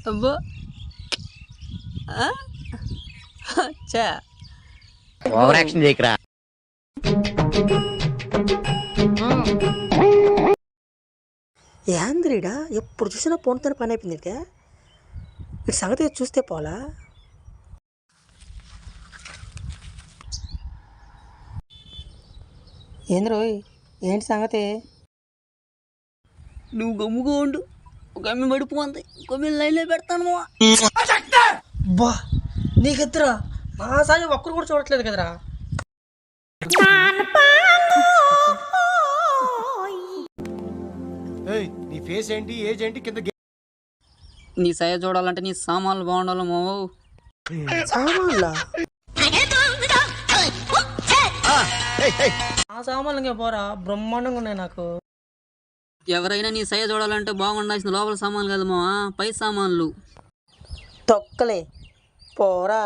అబ్బో ఆ? అచ్చా ఓవర్ యాక్షన్ చేయకరా. యాంద్రీడా ఎప్పుడు చూసినా ఫోన్తో పని అయిపోయింది ఇక ఇటు సంగతి చూస్తే పోలా. ఏంద్రోయ్ ఏంటి సంగతి? నువ్వు గమ్ముగా ఉండు. ఒక అమ్మి పడిపోంది, ఇంకో లైన్లో పెడతాను. బా నీకెద్దరా నా సాయం ఒక్కరు కూడా చూడట్లేదు కదరా. నీ ఫేస్ ఏంటి, ఏజ్ ఏంటి, కింద నీ సయ చూడాలంటే నీ సామాన్లు బాగుండాలమో. సామాన్లా? ఆ సామాన్లు ఇంకా పోరా, బ్రహ్మాండంగా ఉన్నాయి నాకు. ఎవరైనా నీ సయ చూడాలంటే బాగుండాల్సిన లోపల సామాన్లు కదమా, పై సామాన్లు. తొక్కలే పోరా.